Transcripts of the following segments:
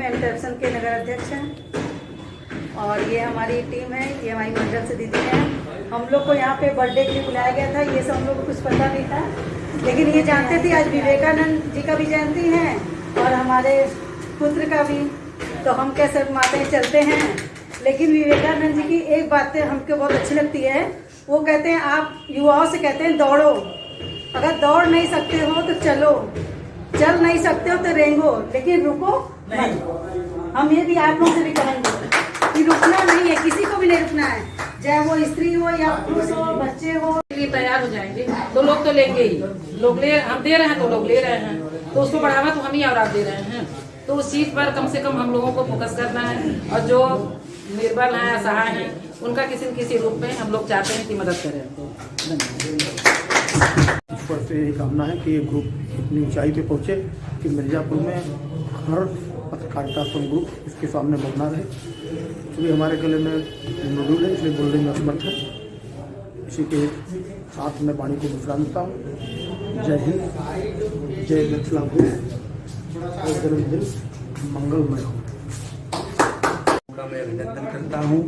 Interruption के नगर अध्यक्ष हैं और ये हमारी टीम है, ये हमारी मंडल से दीदी हैं। हम लोग को यहाँ पे बर्थडे के लिए बुलाया गया था, ये सब हम लोग को कुछ पता नहीं था, लेकिन ये जानते थे आज विवेकानंद जी का भी जयंती है और हमारे पुत्र का भी, तो हम कैसे माते चलते हैं। लेकिन विवेकानंद जी की एक बातें हमको बहुत अच्छी लगती है, वो कहते हैं आप युवाओं से कहते हैं दौड़ो, अगर दौड़ नहीं सकते हो तो चलो, चल नहीं सकते हो तो रेंगो, लेकिन रुको नहीं। हम ये भी आप लोगों से भी कहेंगे कि रुकना नहीं है, किसी को भी नहीं रुकना है, चाहे वो स्त्री हो या पुरुष हो, बच्चे हो। तैयार हो जाएंगे तो लोग तो लेंगे ही, लोग ले, हम दे रहे हैं तो लोग ले रहे हैं, तो उसको बढ़ावा तो हम ही और आप दे रहे हैं, तो उस चीज पर कम से कम हम लोगों को फोकस करना है और जो निर्बल हैं, असहाय हैं, उनका किसी न किसी रूप में हम लोग चाहते हैं कि मदद करें। ईश्वर से यही कामना है कि ये ग्रुप इतनी ऊंचाई पे पहुंचे कि मिर्जापुर में हर पत्रकारिता ग्रुप इसके सामने बोलना रहे। क्योंकि हमारे गले में मौजूद है, इसलिए बोलने में असमर्थ है। इसी के साथ मैं वाणी को विश्राम देता हूँ। जय हिंद, जय मिथिला और जन्मदिन मंगलमय हो। मैं अभिनंदन करता हूँ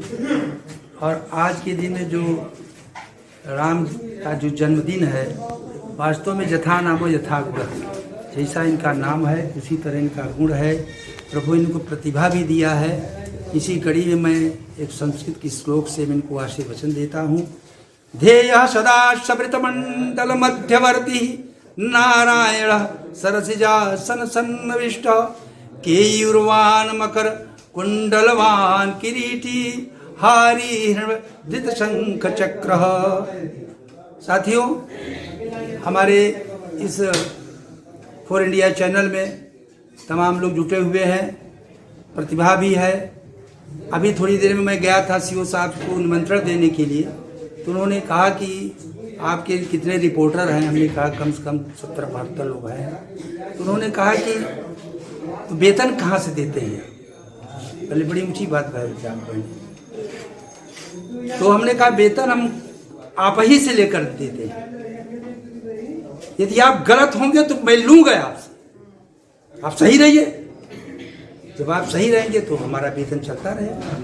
और आज के दिन जो राम का जो जन्मदिन है, वास्तव में यथा नामो यथा गुण, जैसा इनका नाम है उसी तरह इनका गुण है। प्रभु इनको प्रतिभा भी दिया है। इसी कड़ी में मैं एक संस्कृत की श्लोक से मैं इनको आशीर्वचन देता हूँ। ध्येय सदा शबृत मंडल मध्यवर्ती नारायण सरसिजासन सन्नविष्ट केयूरवान मकर कुंडलवान किरीटी हारी धृत शंख चक्र। साथियों, हमारे इस फॉर इंडिया चैनल में तमाम लोग जुटे हुए हैं, प्रतिभा भी है। अभी थोड़ी देर में मैं गया था सीओ साहब को निमंत्रण देने के लिए, तो उन्होंने कहा कि आपके कितने रिपोर्टर हैं। हमने कहा कम से कम 70-72 लोग हैं। तो उन्होंने कहा कि तो वेतन कहाँ से देते हैं? पहले बड़ी ऊंची बात है। तो हमने कहा वेतन हम आप ही से लेकर देते हैं। यदि आप गलत होंगे तो मैं लूंगा आपसे, आप सही रहिए। जब आप सही रहेंगे तो हमारा वेतन चलता रहेगा,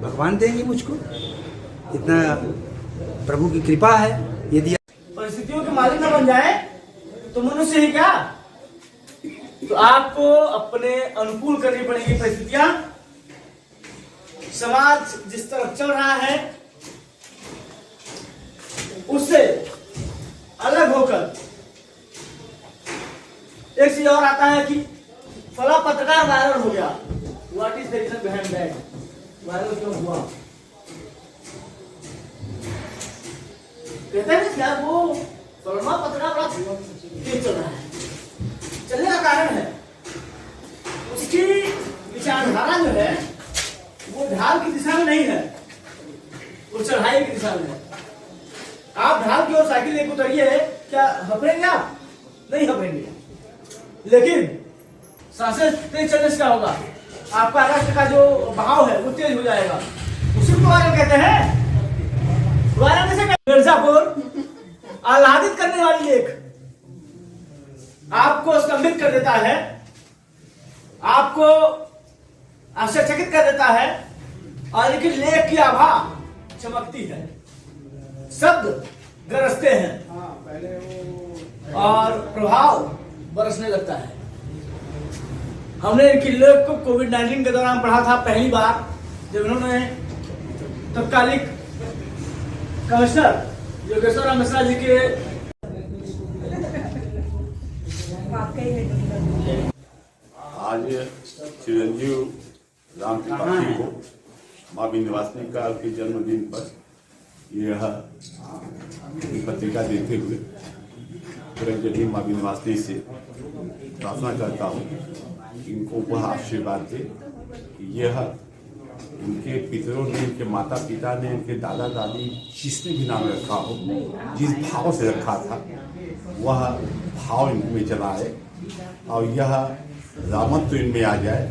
भगवान देंगे मुझको। इतना प्रभु की कृपा है। यदि परिस्थितियों के मालिक न बन जाए तो मनुष्य ही क्या, तो आपको अपने अनुकूल करनी पड़ेगी परिस्थितियां। समाज जिस तरफ चल रहा है उससे अलग होकर एक चीज और आता है कि फला पत्रकार वायरल हो गया। What is the reason behind that? Viral क्यों हुआ? कहते हैं क्या वो फला पत्रकार बड़ा तेज चल रहा है। चलने का कारण है उसकी विचारधारा जो है वो ढाल की दिशा में नहीं है, वो चढ़ाई की दिशा में है। आप ढाल की ओर साइकिल लेकर उतरिए, क्या हफरेंगे आप? नहीं हफरेंगे, लेकिन सांसें तेज चलने से क्या होगा? आपका रक्त का जो बहाव है वो तेज हो जाएगा। उसी को वायरल कहते हैं। वायरल कैसे? मिर्जापुर आह्लादित करने वाली लेख आपको स्तंभित कर देता है, आपको आश्चर्यचकित कर देता है, और लेकिन लेख की आभा चमकती है, शब्द गरजते हैं और प्रभाव बरसने लगता है। हमने इनकी लेख को कोविड-19 के दौरान पढ़ा था पहली बार, जब इन्होंने तत्कालिक कमिश्नर योगेश्वर राम मिश्रा जी के आज चिरंजीव राम त्रिपाठी को माँ विंध्यवासिनी काल के जन्मदिन पर यह पत्रिका देते हुए चिरंजीवी माँ विंध्यवासिनी से प्रार्थना करता हूँ कि इनको वह आशीर्वाद दे कि यह इनके पितरों ने, इनके माता पिता ने, इनके दादा दादी जिसने भी नाम रखा हो, जिस भाव से रखा था वह भाव इनमें चला आए और यह रामत्व इनमें आ जाए।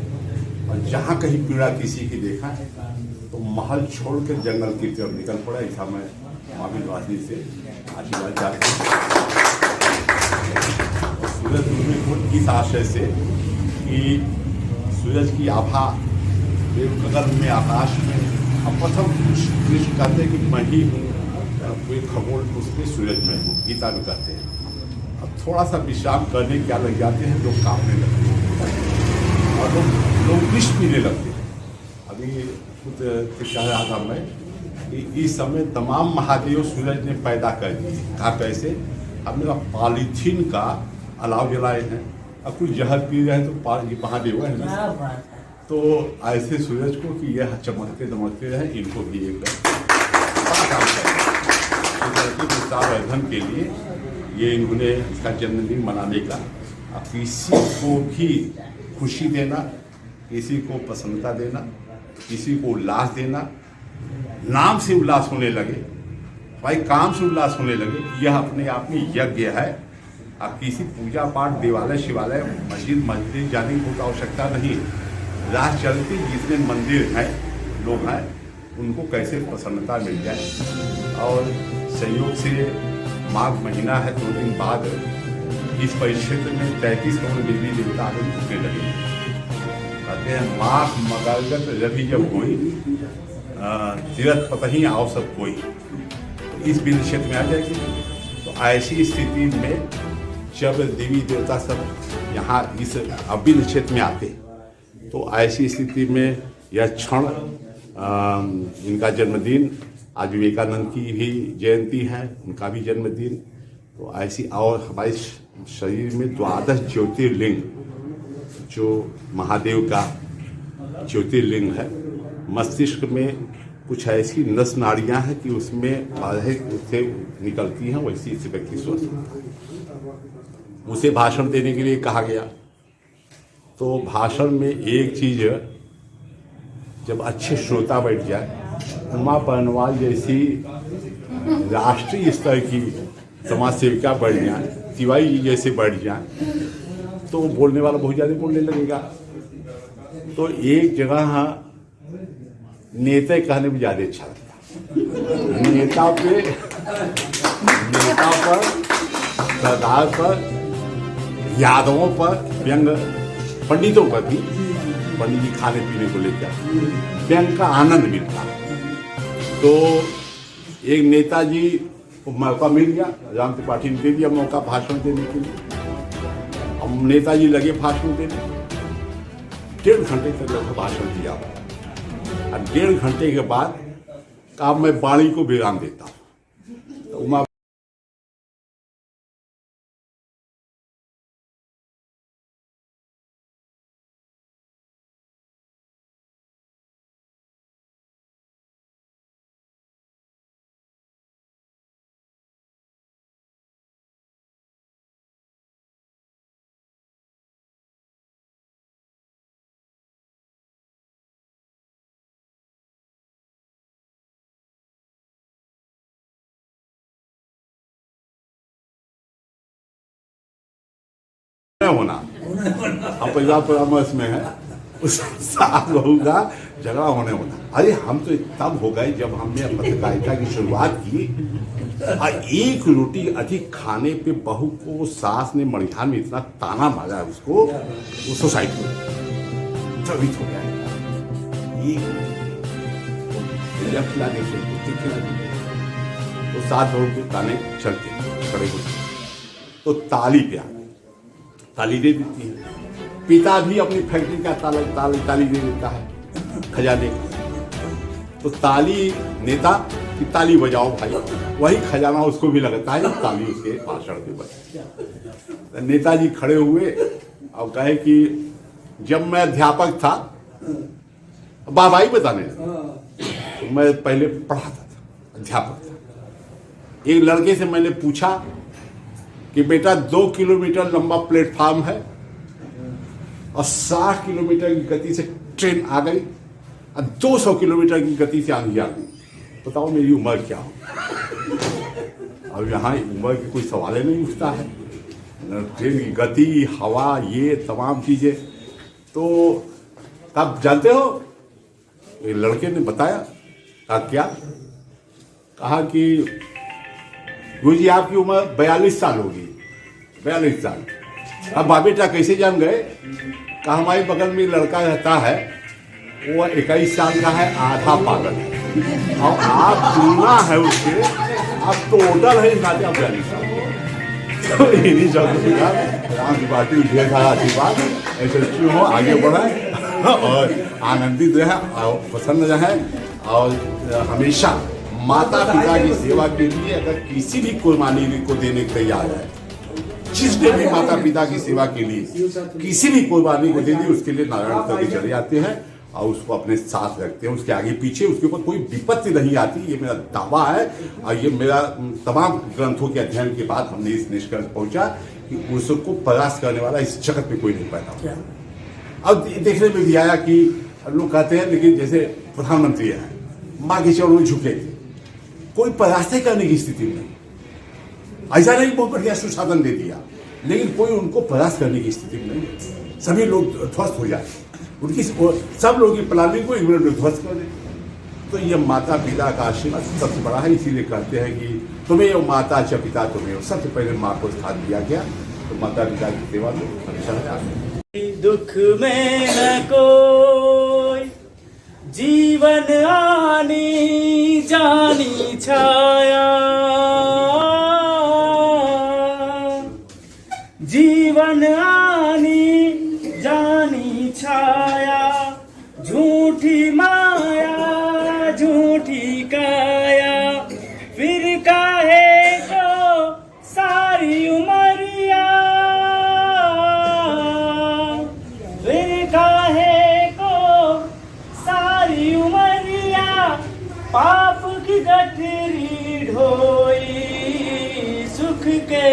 और जहाँ कहीं पीड़ा किसी की देखा तो महल छोड़कर जंगल की तरफ निकल पड़ा। ऐसा मैं माँ विंध्यवासिनी से आशीर्वाद चाहता हूँ। सूरज में इस आशय से कि सूरज की आभा गगन में आकाश में अब प्रथम कृष्ण कहते हैं कि मैं ही हूँ कोई खगोल उसमें सूरज में हूँ, गीता में कहते हैं। अब थोड़ा सा विश्राम करने क्या लग जाते हैं, लोग कांपने लगते हैं और लोग विष पीने लगते हैं। अभी खुद कह रहा था मैं कि इस समय तमाम महादेव सूरज ने पैदा कर दिए। कहा कैसे? हमने कहा पॉलीथीन का अलाव जलाए हैं, अब कुछ जहर पी रहे हैं तो ये महादेव है ना, तो ऐसे सूरज को कि यह चमकते दमकते रहे, इनको भी एक बड़ा काम करें विस्तारवर्धन के लिए ये इन्होंने इसका जन्मदिन मनाने का, किसी को भी खुशी देना, किसी को प्रसन्नता देना, किसी को उल्लास देना, नाम से उल्लास होने लगे, भाई काम से उल्लास होने लगे, यह अपने आप में यज्ञ है। अब किसी पूजा पाठ देवालय शिवालय मस्जिद जाने की आवश्यकता नहीं। राह चलते जितने मंदिर हैं लोग हैं उनको कैसे प्रसन्नता मिल जाए। और संयोग से माघ महीना है, 2 दिन बाद इस परिक्षेत्र में 33 करोड़ देवी देवता आगे झुकने लगे। कहते हैं माघ मगरगत रवि जब कोई तीरथ पत ही आओ सब कोई, तो इस बिंद क्षेत्र में आ जाएगी। तो ऐसी स्थिति में जब देवी देवता सब यहाँ इस अबिंद क्षेत्र में आते, तो ऐसी स्थिति में यह क्षण इनका जन्मदिन, आज विवेकानंद की भी जयंती है, उनका भी जन्मदिन, तो ऐसी और हमारे शरीर में 12 ज्योतिर्लिंग जो महादेव का ज्योतिर्लिंग है, मस्तिष्क में कुछ ऐसी नस नाड़ियाँ हैं कि उसमें बाधे उससे निकलती हैं, वैसी इस व्यक्ति स्वस्थ होता है। उसे भाषण देने के लिए कहा गया, तो भाषण में एक चीज जब अच्छे श्रोता बैठ जाए, उमा पहनवाल जैसी राष्ट्रीय स्तर की समाज सेविका बढ़ जाए, तिवारी जी जैसे बढ़ जाए, तो बोलने वाला बहुत ज़्यादा बोलने लगेगा। तो एक जगह नेता कहने में ज़्यादा अच्छा लगता, नेता पर, सरदार पर, यादवों पर व्यंग, पंडितों पर भी, पंडित जी खाने पीने को लेकर व्यंग का आनंद मिलता। तो एक नेताजी को मौका मिल गया, राम त्रिपाठी ने दे दिया मौका भाषण देने के लिए। अब नेताजी लगे भाषण देने, 1.5 घंटे तक लगभग भाषण दिया और 1.5 घंटे के बाद कहा मैं वाणी को विराम देता हूँ। तो उमा होना अब पंजाब परामर्श में है, उस सास बहू का झगड़ा होने होना। अरे हम तो तब हो गए जब हमने पत्रकारिता की शुरुआत की, एक रोटी अधिक खाने पे बहू को सास ने मणिहार में इतना ताना मारा उसको, वो सोसाइटी में द्रवित हो गया। जब खिलाने से कुत्ते खिलाने तो सास बहू के ताने चलते खड़े होते, तो ताली पे ताली दे देती है। पिता भी अपनी फैक्ट्री का ताली दे देता है खजाने का, तो ताली नेता की ताली बजाओ भाई, वही खजाना उसको भी लगता है, ताली उसके भाषण पे बजे। नेताजी खड़े हुए और कहे कि जब मैं अध्यापक था, बाबाई बताने तो मैं पहले पढ़ाता था, अध्यापक था। एक लड़के से मैंने पूछा कि बेटा 2 किलोमीटर लंबा प्लेटफार्म है और 60 किलोमीटर की गति से ट्रेन आ गई और 200 किलोमीटर की गति से आंधी आ गई, बताओ मेरी उम्र क्या हो। अब यहाँ उम्र की कोई सवाल ही नहीं उठता है, ट्रेन की गति, हवा, ये तमाम चीजें। तो आप जानते हो, एक लड़के ने बताया, कहा क्या, कहा कि गुरुजी आपकी उम्र 42 साल होगी। 42 साल। अब बेटा कैसे जान गए? का हमारे बगल में लड़का रहता है, वो 21 साल का है, आधा पागल है, और आप तुलना है उसके, आप टोटल है नाते अफगानिस्तान। तो इन्हीं शब्दों के साथ राम त्रिपाठी ढेर सारा आशीर्वाद ऐसे क्यों हो, आगे बढ़े और आनंदित रहे और प्रसन्न रहे, और हमेशा माता पिता की सेवा के लिए अगर किसी भी कुर्बानी को देने को तैयार है, जिसने भी माता पिता की सेवा के लिए किसी भी कुर्बानी को दे दी, उसके लिए नारायण करके चले जाते हैं और उसको अपने साथ रखते हैं, उसके आगे पीछे उसके ऊपर कोई विपत्ति नहीं आती। ये मेरा दावा है और ये मेरा तमाम ग्रंथों के अध्ययन के बाद हमने इस निष्कर्ष पहुंचा कि उसको परास्त करने वाला इस जगत में कोई नहीं पैदा हुआ। अब देखने में भी आया कि लोग कहते हैं लेकिन जैसे प्रधानमंत्री है, माँ के चरणों में झुके, कोई परास्त करने की स्थिति में नहीं, ऐसा नहीं बहुत बढ़िया सुशासन दे दिया, लेकिन कोई उनको परास्त करने की स्थिति में नहीं, सभी लोग ध्वस्त हो जाए, उनकी सब लोगों की प्लानिंग को एक मिनट में ध्वस्त कर दे। तो ये माता पिता का आशीर्वाद सबसे बड़ा है, इसीलिए कहते हैं कि तुम्हें हो माता च पिता तुम्हें हो, सबसे पहले माँ को स्थान दिया गया, तो माता पिता की सेवा तो हमेशा दुख में न कोई जीवन आनी जानी छाया, जीवन आनी जानी छाया, झूठी माया झूठी काया, फिर काहे को सारी उमरिया, फिर काहे को सारी उमरिया, पाप की गठरी ढोई, सुख के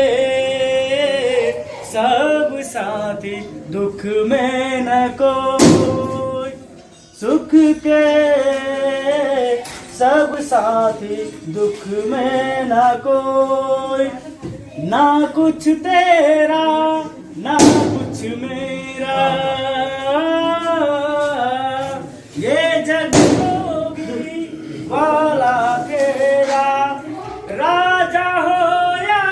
सब साथी दुख में न कोई, सुख के सब साथी दुख में न कोई, ना कुछ तेरा ना कुछ मेरा, ये जग होगी वाला खेला, राजा हो या,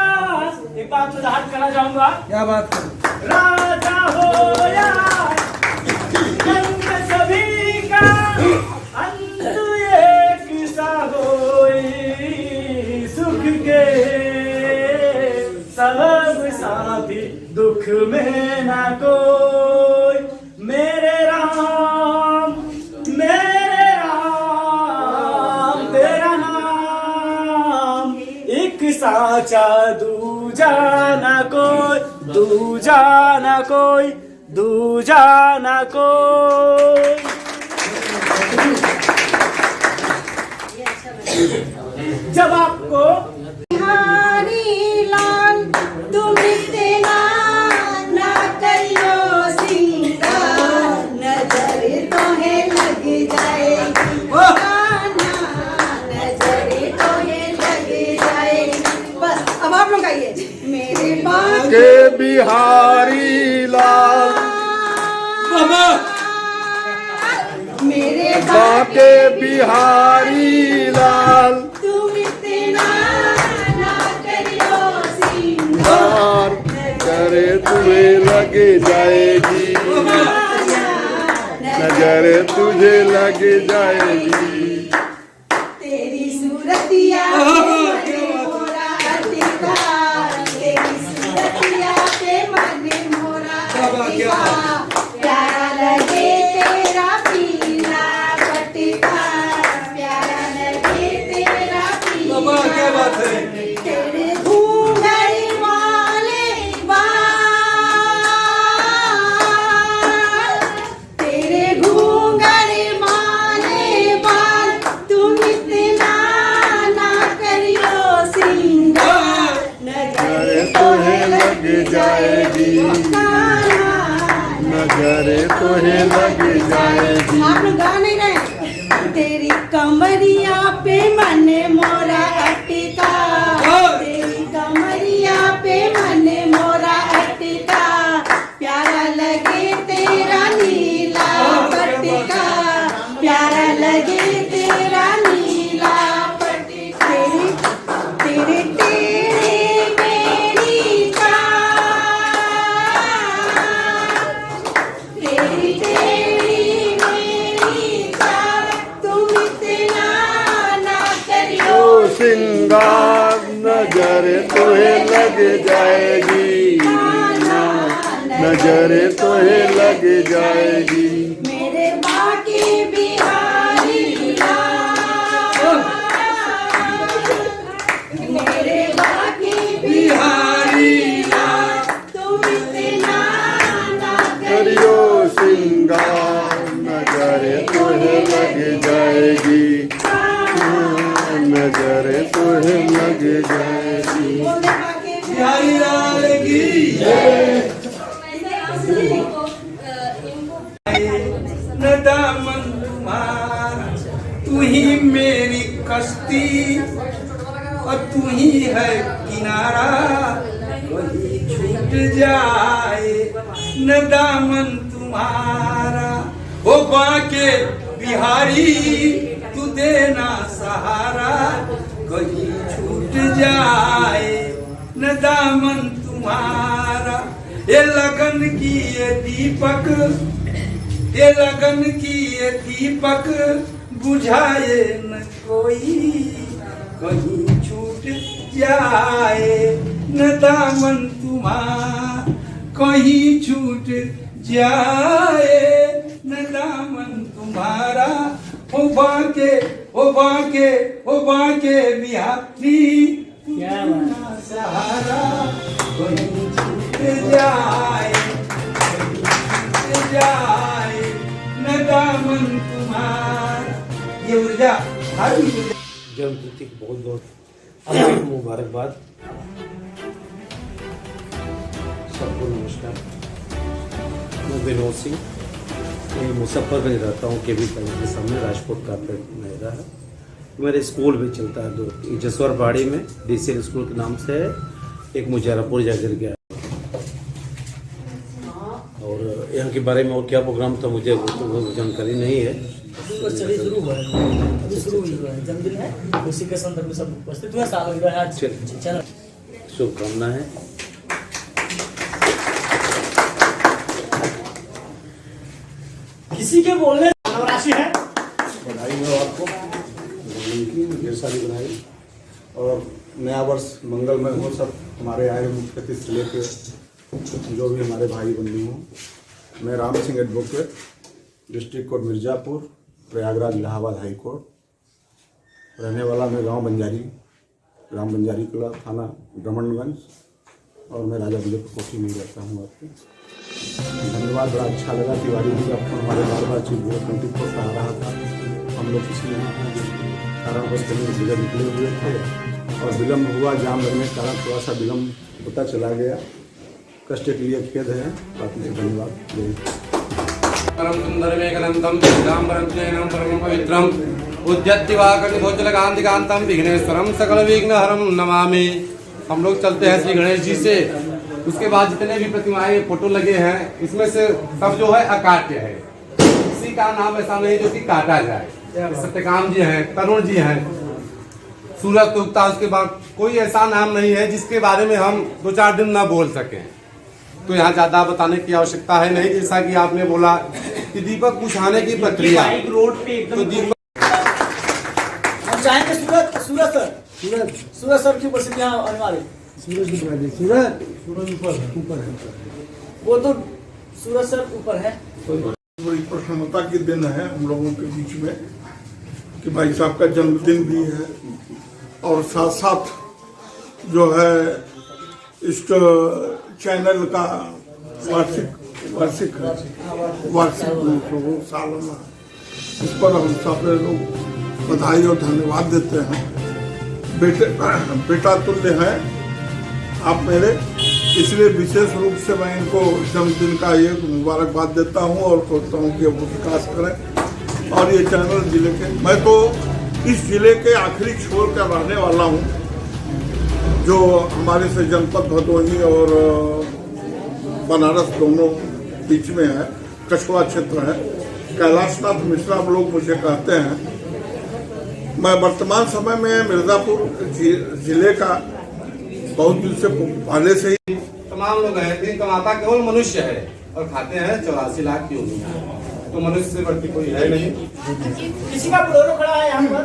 एक बात में हाथ करना चाहूंगा, क्या बात है? राजा हो या अंत सभी का, अंत एक सा होई, सुख के सब साथी दुख में ना कोई, मेरे राम तेरा नाम एक साचा, दूजा ना कोई, दूजा ना कोई, दूजा ना कोई। जब आपको बिहारी लाल तुम इतना ना करियो सिंगार, नजर तुम्हें लग जाएगी गाना, नजर तुम्हें लग जाएगी। बस अब आप लोग आइए, मेरे बाप के बिहारी लाल, मेरे बाके बिहारी लाल, तुम इतना ना करियो सिंगार, करे तुझे लग जाएगी, नजर तुझे लग जाएगी, तेरी सूरतिया पे मोरा अधिकार, तेरी सूरतिया पे मन मोरा अधिकार, प्यारा लगे तेरा पीला पटका, प्यारा लगे तेरा पीला, क्या बात है, तेरे घूंघट वाले बाल, तेरे घूंघट वाले बाल, तुम इतना ना करियो सिंगार, नजर तुम्हें लग जाएगी, नजर तुझे लग जाएगी। आप लोग गा नहीं रहे, तेरी कमरिया पे मन मोरा अटका, तेरी कमरिया पे मन मोरा अटका, प्यारा लगे तेरा नीला पटका, प्यारा लगे तेरा नीला पटका, तेरे तेरे मेरी चाल, नजर तुम्हें लग जाएगी, नजर तुम्हें लग जाएगी। मेरे बाकी बिहारी लाल, मेरे बाकी बिहारी लाल, तुम इतना ना करियो सिंगार, नजर तुम्हें लग जाएगी, नजर तुम्हें लग जाएगी। बिहारी लाल की न दामन तुम्हारा, तू ही मेरी कश्ती और तू ही है किनारा, कहीं छूट जाए न दामन तुम्हारा। ओ बाके बिहारी तू देना सहारा, कहीं छूट जाए न दामन तुम्हारा। ये लगन की ये दीपक, ये लगन की ये दीपक बुझाए न कोई, कहीं छूट जाए न दामन तुम्हारा, कहीं छूट जाए न दामन तुम्हारा। हो बाके हो बाके हो बाके बिहारी तेरा सहारा, कहीं छूट जाए जाए न दामन तुम्हारा। ये ऊर्जा हर जन्मतिथि की बहुत बहुत मुबारकबाद। सबको नमस्कार। मैं विनोद सिंह, मैं मुजफ्फरगंज रहता हूँ, केवी कॉलेज के सामने राजकोट कारपेट में रहा है। मेरे स्कूल भी चलता है दो जसवरबाड़ी में, डीसीएल स्कूल के नाम से है, एक मुजफ्फरपुर जाकर गया। और यहाँ के बारे में और क्या प्रोग्राम था मुझे तो जानकारी नहीं है। शुरू हुआ है, जन्मदिन है, उसी के संदर्भ में सब उपस्थित हुए। सालगिरह है आज। चैनल शुभकामनाएं। किसी के बोलने राशि है। बधाई हो आपको की ढेर सारी बधाई, और नया वर्ष मंगलमय हो। सब हमारे आए मुख्य अतिथि से लेके जो भी हमारे भाई बंधु हों। मैं Ram Singh advocate, district court Mirzapur, Prayagraj Allahabad high court. रहने वाला मैं गांव बंजारी, ग्राम बंजारी कला, थाना ब्रह्मणगंज, और मैं राजा विजय कोठी में रहता हूँ। आपको धन्यवाद, बड़ा अच्छा लगा। तिवारी जी का फोन हमारे बार बार चीज 24 को आ रहा था। हम लोग किसी कारणवश कहीं जिले निकले हुए थे और विलम्ब हुआ, जाम लगने के कारण थोड़ा सा विलम्ब होता चला गया। कष्ट के लिए खेद है, बाकी से धन्यवाद। परम सुंदर मेघनंदम पीतांबरम जैनम परम पवित्रम उद्यत्तिवाकर्णि भोजलकांतिकांतम विघ्नेश्वरम सकल विघ्नहरम नमामि। हम लोग चलते हैं श्री गणेश जी से। उसके बाद जितने भी प्रतिमाएं फोटो लगे हैं, इसमें से सब जो है अकाट्य है। किसी का नाम ऐसा नहीं जो कि काटा जाए। सत्यकाम जी हैं, तरुण जी हैं, सूरज उगता, उसके बाद कोई ऐसा नाम नहीं है जिसके बारे में हम 2-4 दिन ना बोल सकें। तो यहाँ ज्यादा बताने की आवश्यकता है नहीं। जैसा कि आपने बोला कि दीपक बुझाने की प्रक्रिया, रोड पे तो दीपक हम चाहेंगे सूरज सर की उपस्थिति यहाँ अनिवार्य। सूरज ऊपर है, वो तो सूरज सर ऊपर है। बड़ी प्रसन्नता की दिन है हम लोगों के बीच में कि भाई साहब का जन्मदिन भी है, और साथ साथ जो है इस चैनल का वार्षिक सालाना, इस पर हम सब लोग बधाई और धन्यवाद देते हैं। बेटा तुल्य है आप मेरे, इसलिए विशेष रूप से मैं इनको जन्मदिन का ये मुबारकबाद देता हूँ और सोचता हूँ कि वो विकास करें। और ये चैनल जिले के, मैं तो इस जिले के आखिरी छोर का रहने वाला हूँ, जो हमारे से जनपद भदोही और बनारस दोनों बीच में है, कछुआ क्षेत्र है। कैलाशनाथ मिश्रा लोग मुझे कहते हैं। मैं वर्तमान समय में मिर्ज़ापुर जिले का बहुत दिन से पहले से ही तमाम लोग हैं, लेकिन कमाता केवल मनुष्य है और खाते हैं 84 लाख की उम्मीद। तो मनुष्य से बढ़ती कोई है नहीं। किसी का बोलेरो खड़ा है यहाँ पर।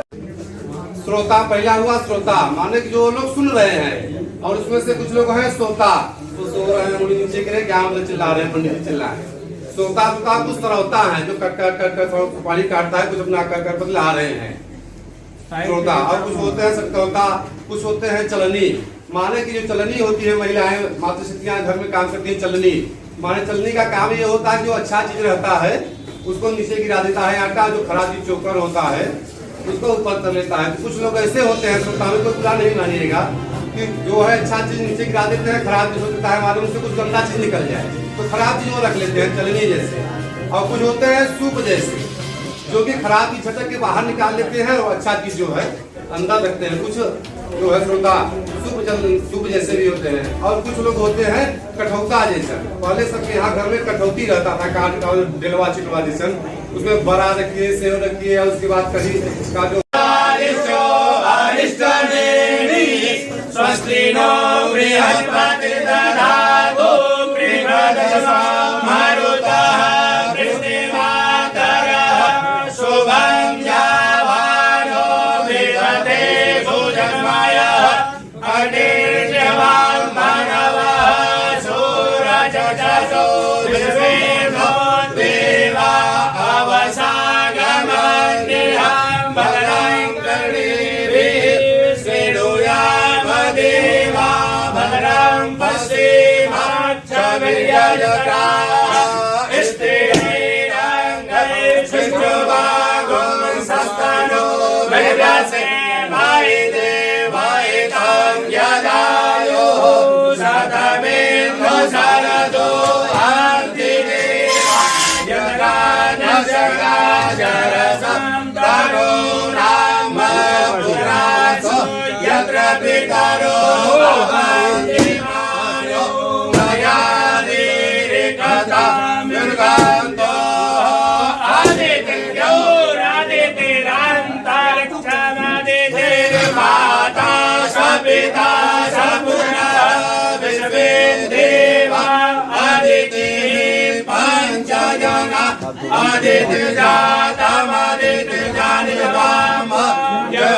श्रोता पहला हुआ श्रोता, माने कि जो लोग सुन रहे हैं, और उसमें से कुछ लोग हैं श्रोता, तो सो रहे हैं, उंगली नीचे करे, क्या मतलब चिल्ला रहे हैं, पंडित जी चिल्ला रहे हैं। श्रोता कुछ तरह होता है जो कट कट पानी काटता है, कुछ अपना कर बतला रहे हैं श्रोता। और कुछ होते हैं सत्कर्ता, कुछ होते हैं चलनी, माने कि जो चलनी होती है, महिलाएं मातृशक्तियां घर में काम करती है, चलनी माने चलनी का काम ये होता है जो अच्छा चीज रहता है उसको नीचे गिरा देता है, आटा जो खराब चीज चोकर होता है उसको ऊपर कर लेता है। तो कुछ लोग ऐसे होते हैं, श्रोता में कोई बुरा नहीं मानिएगा, कि जो है अच्छा चीज नीचे गिरा देते हैं, खराब चीज होता है मालूम से कुछ गंदा चीज निकल जाए तो खराब चीज वो रख लेते हैं चलनी जैसे। और कुछ होते हैं सूप जैसे, जो कि खराब चीज छटक के बाहर निकाल लेते हैं और अच्छा चीज जो है अंदर रखते हैं। कुछ जो है श्रोता सूप जैसे भी होते हैं। और कुछ लोग होते हैं कठौता जैसा, पहले सबके यहाँ घर में कठौती रहता था, काट का डेलवा चिटवा जैसा, उसमें बड़ा रखिए, सेव रखिए, और उसके बाद कहीं का जो आदित्य जातम आदित्य जानिवाम यो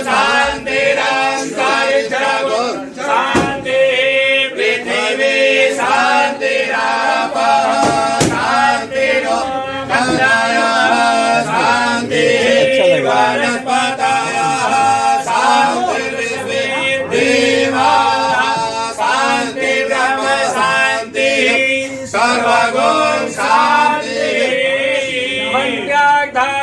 शांतिरंतरिक्षगो शांति पृथ्वी शांतिराप शांतिरो गंगाय शांति वनस्पतय शांतिर्विश्वे देवाः शांति ब्रह्म शांति सर्वगुण शांति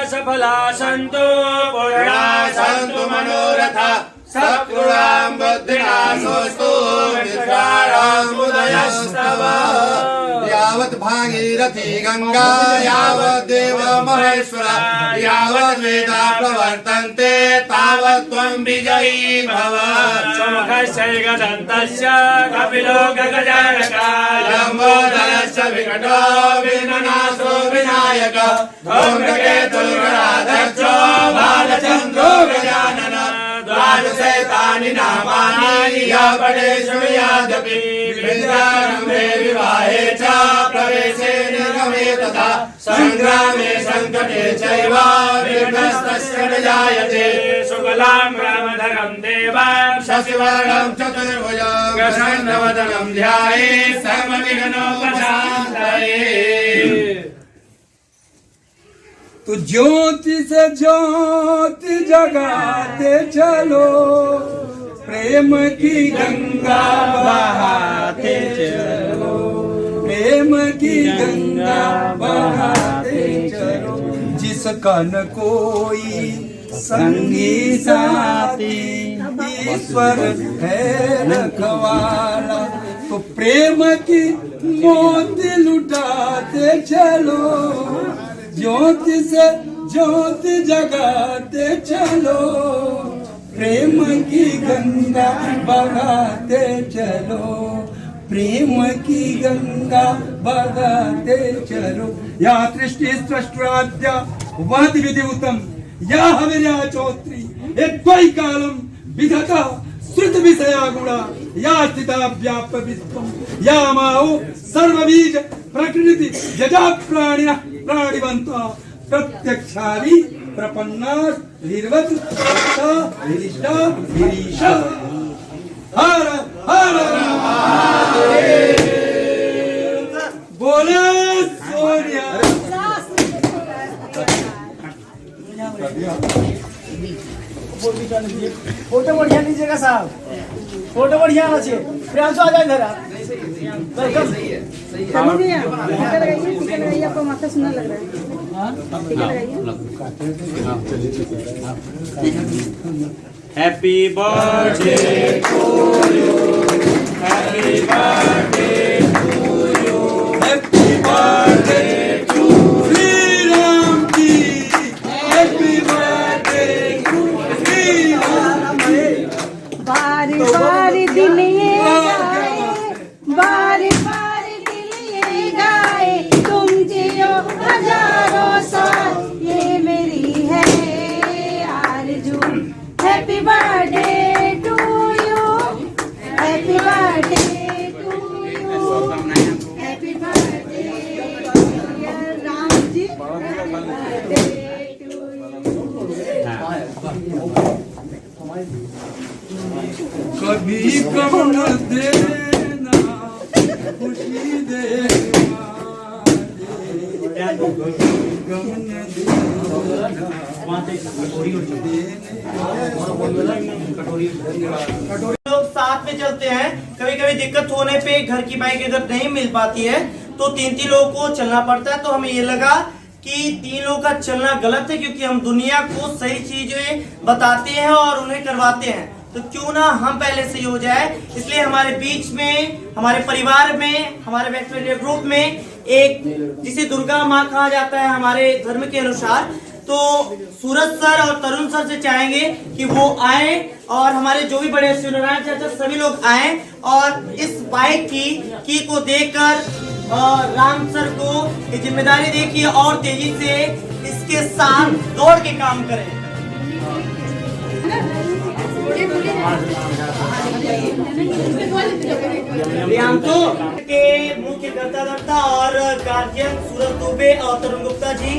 सफला संतु पूर्णा संतु मनोरथा सत्कृणां बुद्धिनाशोऽस्तु विद्यानां उदयस्तव। यावत् भागीरथी गंगा यावत् देव महेश्वर यावत् वेदा प्रवर्तन्ते तावत् त्वं विजयी भव। चमखस्य गदन्तस्य कपिलो गगजानकाय लम्बोदरस्य विकटो विघ्ननाशो विनायक धूम्रकेतुर्गणाध्यक्षो बालचन्द्रो गजानन द्वादशैतानि नामानि या पठे शृणुयादपि विद्यारम्भे विवाहे च प्रवेशे निर्गमे तथा संग्रामे संकटे चैव विघ्नस्तस्य न जायते। शुक्लां रामधरं देवं शशिवर्णं चतुर्भुजं प्रसन्नवदनं ध्यायेत् सर्वविघ्नोपशान्तये। तो ज्योति से ज्योति जगाते चलो, प्रेम की गंगा बहाते चलो, प्रेम की गंगा बहाते चलो। जिसका न कोई संगी साथी ईश्वर है रखवाला, तो प्रेम की मोती लुटाते चलो, ज्योति से ज्योति जगाते चलो, प्रेम की गंगा बहाते चलो, प्रेम की गंगा बहाते चलो। या सृष्टि सृष्टाद्य वहति विधिवतम या हविर्या चौत्री द्वै कालम विधता श्रुत विषया गुणा या स्थिता व्याप विश्वम या माओ सर्वबीज प्रकृति जजा प्राणिनः प्राणिवन्तो प्रत्यक्षादि प्रपन्नास धीर्वत भक्ता धीरिष्ठा धीरीश हर हर महादेव बोले सोनिया फोटो बढ़िया लीजिएगा साहब, फोटो बढ़िया आना चाहिए। प्रियांशु आ जाए इधर आप। वेलकम। चलो भैया टीका लगाइए, टीका लगाइए, आपको माथा सुना लग रहा है। टीका लगाइए। Happy birthday to you, happy birthday to you, happy birthday to Shri Ram ji, happy birthday to Shri Ram ji. बारी बारी दिन ये गाए, बारी बारी दिन ये गाए, तुम जियो हजारों साल, ये मेरी है आरज़ू। Happy birthday to you, happy birthday to you, happy birthday Ram ji, birthday to you. कभी कम न देना खुशी दे लोग साथ में चलते हैं, कभी कभी दिक्कत होने पे घर की बाइक अगर नहीं मिल पाती है तो तीन लोगों को चलना पड़ता है। तो हमें ये लगा कि 3 लोगों का चलना गलत है, क्योंकि हम दुनिया को सही चीजें बताते हैं और उन्हें करवाते हैं, तो क्यों ना हम पहले सही हो जाए। इसलिए हमारे बीच में, हमारे परिवार में, हमारे बैक्टीरिया ग्रुप में एक, जिसे दुर्गा माँ कहा जाता है हमारे धर्म के अनुसार, तो सूरज सर और तरुण सर से चाहेंगे कि वो आए और हमारे जो भी बड़े सूर्यनारायण चाचा सभी लोग आए और इस बाइक की को देकर राम सर को ये जिम्मेदारी दे कि और तेजी से इसके साथ दौड़ के काम करें। प्रियांशु के मुख्य कर्ता और गार्जियन सूरज दुबे और तरुण गुप्ता जी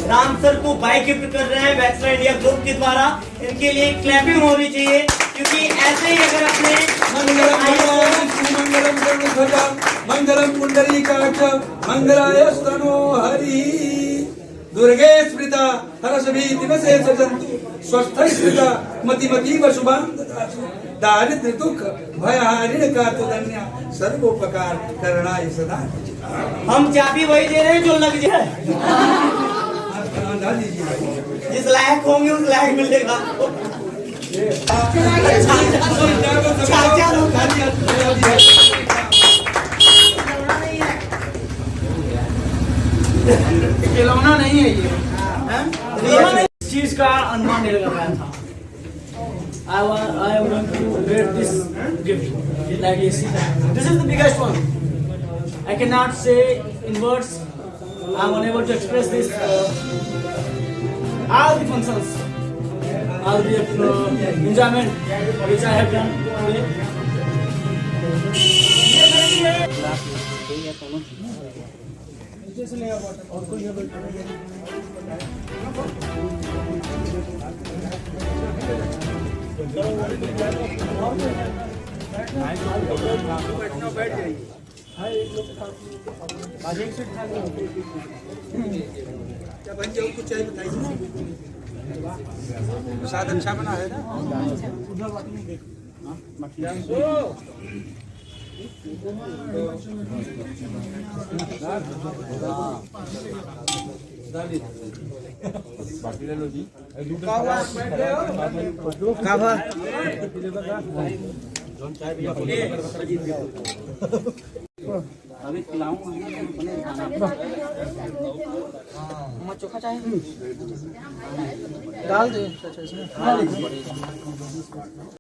राम सर को बाइक गिफ्ट कर रहे हैं वैक्सरा इंडिया ग्रुप के द्वारा। इनके लिए क्लैपिंग होनी चाहिए, क्योंकि ऐसे ही अगर अपने मंगलम पुंडरीकाक्ष मंगलाय स्तनो हरि दुर्गे स्मृता हरषभीतिमसे सजन्तु स्वस्थ स्मृता मतिमतीव शुभां ददातु दारिद्र्य दुख भयहारिण का तो धन्य सर्वोपकार करणाय सदा। हम चाबी वही दे रहे हैं जो लग जाए, जिस लायक होंगे उस लायक मिलेगा आपको। खिलौना नहीं है ये, इस चीज का अनुमान नहीं लगा पाया था। I want to get this gift like this. This is the biggest one. I cannot say in words. I'm unable to express this. All the functions, all the enjoyment which I have done today. प्रसाद अच्छा बना है ना। अभी चोखा चाहिए डाल दे।